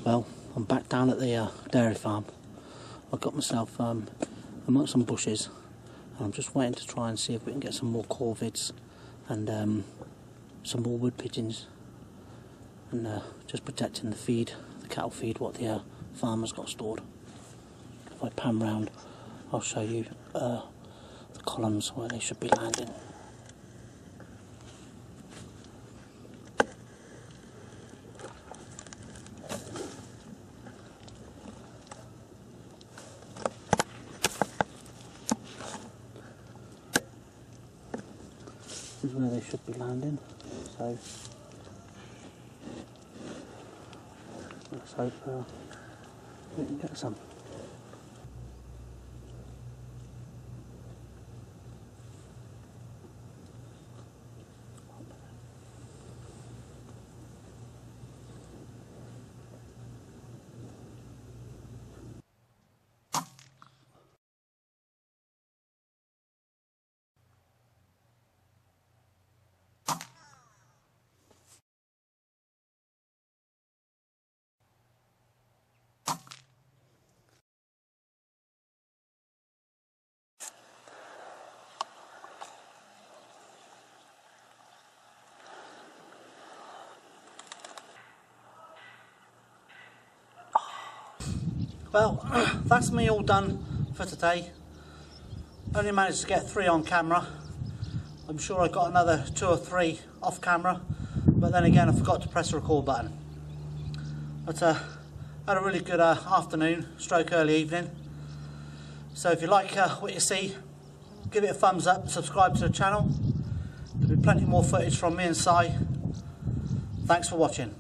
Well, I'm back down at the dairy farm. I got myself amongst some bushes, and I'm just waiting to try and see if we can get some more corvids and some more wood pigeons, and just protecting the feed, the cattle feed, what the farmer's got stored. If I pan round, I'll show you the columns where they should be landing. This is where they should be landing, so let's hope we can get some. Well, that's me all done for today. Only managed to get 3 on camera. I'm sure I got another 2 or 3 off camera, but then again I forgot to press the record button. But had a really good afternoon, stroke early evening. So if you like what you see, give it a thumbs up, subscribe to the channel. There'll be plenty more footage from me and Si. Thanks for watching.